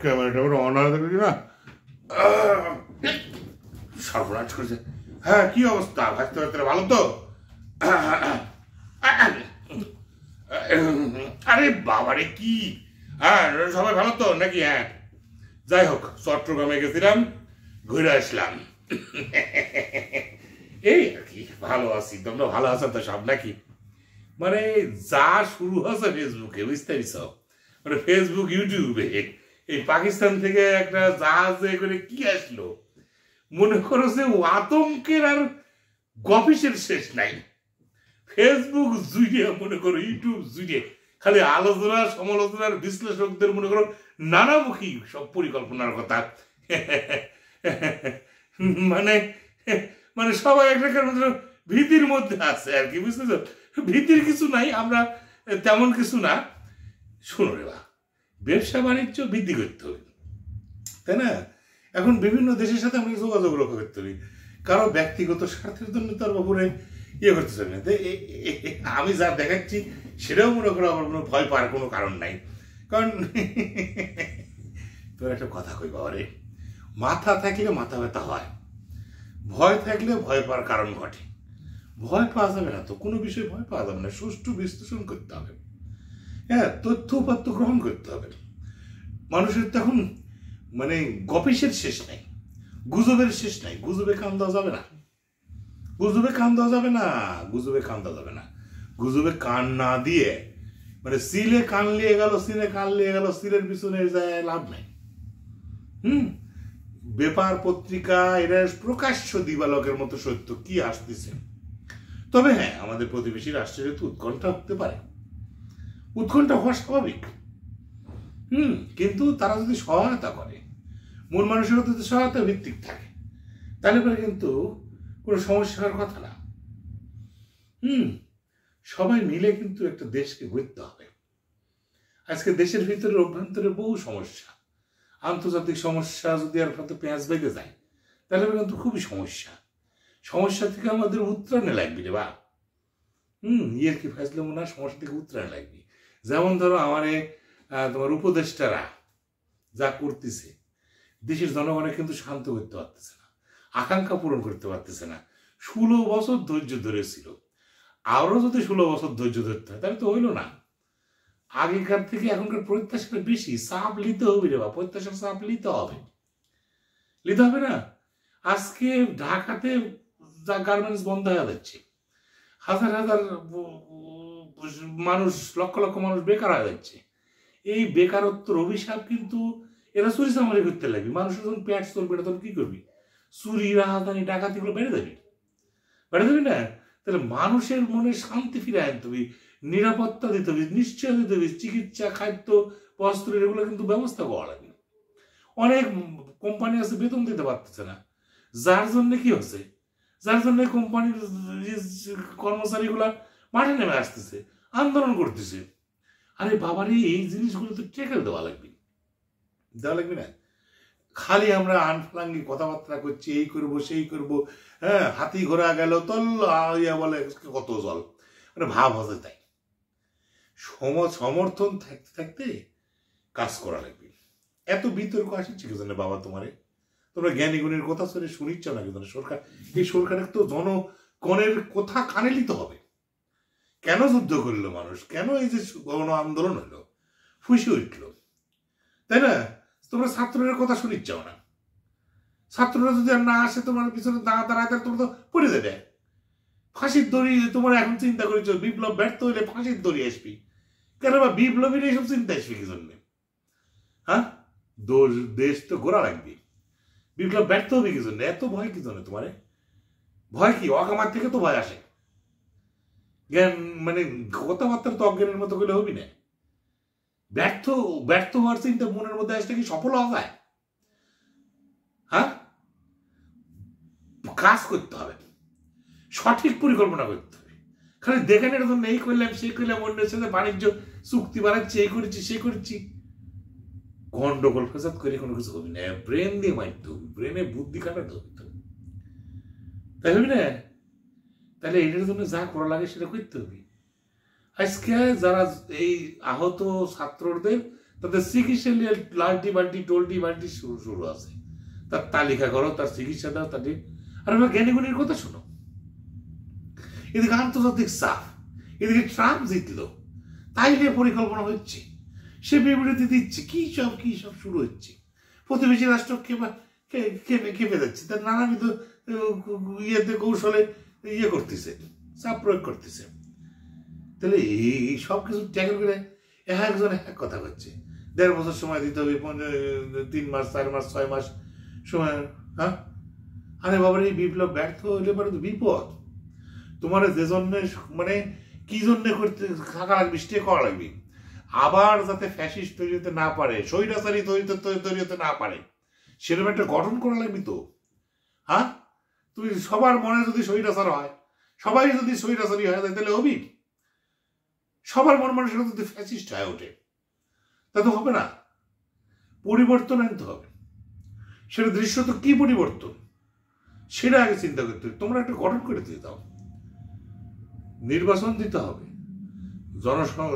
ক্যামেরাটা অন হয়ে না, সর্বনাশ করেছে। হ্যাঁ, কি অবস্থা ভাবতে ভাবতে? ভালো তো? আরে বাবারে, কি? হ্যাঁ, সবাই ভালো তো নাকি? হ্যাঁ, যাই হোক, চট্টগ্রামে গেছিলাম, ঘুরে আসলাম। এই আর কি, ভালো আছি। তোমরা ভালো আছো তো সব নাকি? মানে যা শুরু হয়েছে ফেসবুকে, বুঝতে পারছ? মানে ফেসবুক, ইউটিউবে এই পাকিস্তান থেকে একটা জাহাজে করে কি আসলো, মনে করো যে আতঙ্কের আর গপিসের শেষ নাই। ফেসবুক জুড়ে মনে করো, ইউটিউব জুড়ে খালি আলোচনা, সমালোচনার, বিশ্লেষকদের মনে করো নানামুখী সব পরিকল্পনার কথা। মানে মানে সবাই একটা ভীতির মধ্যে আছে আর কি, বুঝতেছ? ভীতির কিছু নাই, আমরা তেমন কিছু না। শোনো রে বা, ব্যবসা বাণিজ্য বৃদ্ধি করতে হবে, তাই না? এখন বিভিন্ন দেশের সাথে আমরা যোগাযোগ রক্ষা করতে হবে, কারো ব্যক্তিগত স্বার্থের জন্য তার উপরে ইয়ে করতে চাই না। আমি যা দেখাচ্ছি সেটাও মনে করো আমার কোনো ভয় পাওয়ার কোনো কারণ নাই। কারণ তোর একটা কথা কই বাবা রে, মাথা থাকলে মাথা ব্যথা হয়, ভয় থাকলে ভয় পাওয়ার কারণ ঘটে। ভয় পাওয়া যাবে না তো, কোনো বিষয়ে ভয় পাওয়া যাবে না, সুষ্ঠু বিশ্লেষণ করতে হবে, হ্যাঁ, তথ্য উপাত্ত গ্রহণ করতে হবে। মানুষের তখন মানে গপিসের শেষ নাই, গুজবের শেষ নাই। গুজবে কান দেওয়া যাবে না, গুজবে কান দেওয়া যাবে না, গুজবে কান দেওয়া যাবে না। গুজবে কান না দিয়ে মানে সিলে কান লিয়ে গেল, সিলে কান লিয়ে গেল, সিলের পিছনে যায় লাভ নাই। ব্যাপার পত্রিকা এরা প্রকাশ্য দিবালকের মতো সত্য কি আসতেছে। তবে হ্যাঁ, আমাদের প্রতিবেশী রাষ্ট্রের তো উৎকণ্ঠা হতে পারে, উৎকণ্ঠা হওয়া স্বাভাবিক। কিন্তু তারা যদি সহায়তা করে, মন মানসিকতা যদি সহায়তা ভিত্তিক থাকে, তাহলে পরে কিন্তু কোনো সমস্যার কথা না। সবাই মিলে কিন্তু একটা দেশকে গড়তে হবে। আজকে দেশের ভিতরে অভ্যন্তরে বহু সমস্যা, আন্তর্জাতিক সমস্যা যদি আর সাথে পেঁয়াজ বেঁধে যায়, তাহলে কিন্তু খুবই সমস্যা। সমস্যা থেকে আমাদের উত্তরণে লাগবে রে বা। ইয়ের কি ফেসলে মনে হয় সমস্যা থেকে উত্তরণে লাগবে। যেমন ধরো আমারে তোমার উপদেষ্টারা যা করতেছে, দেশের জনগণের কিন্তু শান্ত করতে পারতেছে না, আকাঙ্ক্ষা পূরণ করতে পারতেছে না। 16 বছর ধৈর্য ধরেছিল, আরো যদি 16 বছর ধৈর্য ধরতে হয় তাহলে তো হইল না। আগেকার থেকে এখনকার প্রত্যাশাটা বেশি, চাপ নিতে হবে রে বা, প্রত্যাশার চাপ নিতে হবে, নিতে হবে না? আজকে ঢাকাতে যা গার্মেন্টস বন্ধ হয়ে যাচ্ছে, হাজার হাজার মানুষ, লক্ষ লক্ষ মানুষ বেকার হয়ে যাচ্ছে। এই বেকারত্বের অভিশাপ কিন্তু এরা চুরি চামারি করতে লাগবে। মানুষের যখন পেট চলবে না তখন কি করবি? চুরি, রাহাজানি, ডাকাতিগুলো বেড়ে যাবে, বেড়ে যাবি না? তাহলে মানুষের মনে শান্তি ফিরে আনতে হবে, নিরাপত্তা দিতে হবে, নিশ্চয় দিতে হবে, চিকিৎসা, খাদ্য, বস্ত্র, এগুলো কিন্তু ব্যবস্থা করা লাগবে। অনেক কোম্পানি আছে বেতন দিতে পারতেছে না, যার জন্য কি হচ্ছে, যার জন্য কোম্পানির কর্মচারীগুলা মাঠে নেমে আসতেছে, আন্দোলন করতেছে। আরে বাবারে, এই জিনিসগুলো তো ট্যাকেল দেওয়া লাগবে, দেওয়া লাগবে না? খালি আমরা আনফালাঙ্গি কথাবার্তা করছি, এই করব সেই করব, হ্যাঁ, হাতি ঘোড়া গেল তল বলে কত জল, মানে ভাব হতে তাই। সমর্থন থাকতে থাকতে কাজ করা লাগবে। এত বিতর্ক আসছে কি জানে বাবা তোমারে? তোমরা জ্ঞানী গুণের কথা শুনে শুনিচ্ছ না কি জানে? সরকার, এই সরকারের তো জনগণের কথা কানে নিতে হবে। কেন যুদ্ধ করলো মানুষ, কেন এই যে গণ আন্দোলন হলো, ফুসে উঠল, তাই না? তোমরা ছাত্রদের কথা শুনিচ্ছ না। ছাত্ররা যদি আর না আসে তোমার পিছনে দাঁড়ায়, তোমরা তো পড়ে যাবে। ফাঁসির দড়ি তোমরা এখন চিন্তা করেছ, বিপ্লব ব্যর্থ হইলে ফাঁসির দড়ি আসবি কেন? বা বিপ্লবীর এইসব চিন্তা আসবে কি জন্য? হ্যাঁ, দেশ তো গোড়া লাগবে, বিপ্লব ব্যর্থ হবে কি জন্য? এত ভয় কি জন্য তোমারে? ভয় কি? অকামার থেকে তো ভয় আসে। জ্ঞান মানে কথাবার্তার তো অজ্ঞানের মতো করলে হবি না। ব্যর্থ হওয়ার চিন্তা মনের মধ্যে আসলে কি সফল হওয়া যায়? হ্যাঁ, কাজ করতে হবে, সঠিক পরিকল্পনা করতে হবে। খালি দেখানোর জন্য এই করলাম সেই করলাম, অন্যের সাথে বাণিজ্য চুক্তি বাড়াচ্ছি, এই করেছি সে করেছি, গন্ডগোল ফেসাদ করে কোনো কিছু হবে না। ব্রেন দিয়ে মারতে হবে, ব্রেনে বুদ্ধি কাটাতে হবে, তাই হবে না? তাহলে এটার জন্য যা করা লাগে সেটা করতে হবে। আজকে যারা এই আহত ছাত্রদের তাদের চিকিৎসা নিয়ে লাল্টি বাল্টি টোল্টি বাল্টি শুরু আছে। তার তালিকা করো, তার চিকিৎসা দাও, তার আর আমরা জ্ঞানীগুণীর কথা শোনো। এদিকে আন্তর্জাতিক চাপ, এদিকে ট্রাম্প জিতলো, তাই নিয়ে পরিকল্পনা হচ্ছে, সে বিবৃতি দিচ্ছে, কি সব শুরু হচ্ছে। প্রতিবেশী রাষ্ট্র খেপে যাচ্ছে, তার নানাবিধ ইয়েতে কৌশলে করতেছে, চাপ প্রয়োগ করতেছে। তাহলে এই সব কিছু ট্যাকেল করে একজন এক কথা হচ্ছে, 1.5 বছর সময় দিতে হবে, 3 মাস 4 মাস 6 মাস সময়। হ্যাঁ, আরে বাবার এই বিপ্লব ব্যর্থ হলে পরে তো বিপদ। তোমার যে জন্য মানে কি জন্য করতে থাকা লাগবে, স্টে করা লাগবে, আবার যাতে ফ্যাসিস্ট তৈরি হতে না পারে, স্বৈরাচারী তৈরি হতে না পারে, সেরকম একটা গঠন করা লাগবে তো। হ্যাঁ, তুমি সবার মনে যদি স্বৈরাচার হয়, সবাই যদি স্বৈরাচারী হয়, তাহলে হবি। সবার মন মানুষের যদি ফ্যাসিস্ট হয়ে ওঠে, তা তো হবে না। পরিবর্তন আনতে হবে। সেটা দৃশ্য তো কি পরিবর্তন, সেটা আগে চিন্তা করতে হবে। তোমরা একটা গঠন করে দিয়ে দাও, নির্বাচন দিতে হবে,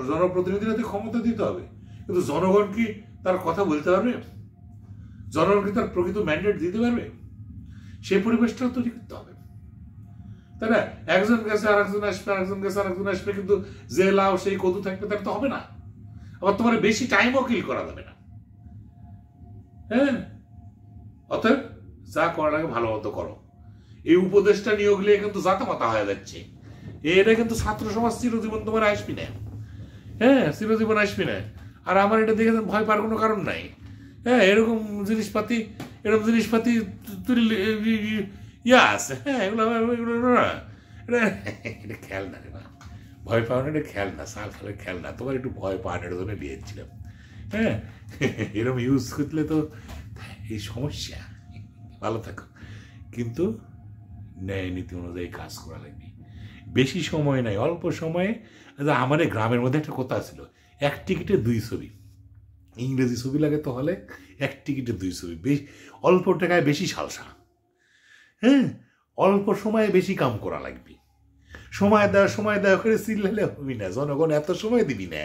জনপ্রতিনিধিদের ক্ষমতা দিতে হবে, কিন্তু জনগণ কি তার কথা বলতে পারবে? জনগণ কি তার প্রকৃত ম্যান্ডেট দিতে পারবে? সেই পরিবেশটা তৈরি করতে হবে, তাই না? একজন গেছে আরেকজন আসবে, আরেকজন গেছে আরেকজন আসবে, কিন্তু যে লাভ সেই কদু থাকবে, তার তো হবে না। আবার তোমার বেশি টাইমও কিল করা যাবে না। হ্যাঁ, অতএব যা করার আগে ভালো মতো করো। এই উপদেশটা নিয়োগ নিয়ে কিন্তু জাতামাতা হয়ে যাচ্ছে। এটা কিন্তু ছাত্র সমাজ চিরজীবন তোমার আসবি না। হ্যাঁ, চিরজীবন আসবি না। আর আমার এটা দেখে ভয় পাওয়ার কোনো কারণ নাই। হ্যাঁ, এরকম জিনিসপাতি আছে। হ্যাঁ, এগুলো এটা খেয়াল না রে বা, ভয় পাওয়ানো এটা খেয়াল না, সাল খেলে খেয়াল না। তোমার একটু ভয় পাওয়ানোর জন্য নিয়েছিলাম। হ্যাঁ, এরকম ইউজ করলে তো এই সমস্যা। ভালো থাকো, কিন্তু ন্যায় নীতি অনুযায়ী কাজ করা লাগবে। বেশি সময় নাই, অল্প সময়ে। আমাদের গ্রামের মধ্যে একটা কথা ছিল, 1 টিকিটে 2 ছবি। ইংরেজি ছবি লাগে তো হলে 1 টিকিটে 2 ছবি। অল্প টাকায় বেশি সালসা। হ্যাঁ, অল্প সময়ে বেশি কাম করা লাগবে। সময় দেওয়া করে চিল্লালে হবি না। জনগণ এত সময় দিবি না।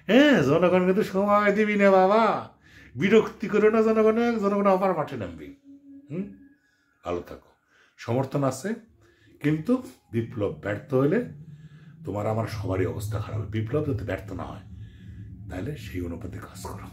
হ্যাঁ, জনগণকে তো সময় দিবি না বাবা। বিরক্তি করে না জনগণ আবার মাঠে নামবি। ভালো থাকো, সমর্থন আছে, কিন্তু বিপ্লব ব্যর্থ হলে তোমার আমার সবারই অবস্থা খারাপ। বিপ্লব যাতে ব্যর্থ না হয়, তাহলে সেই অনুপাতে কাজ করো।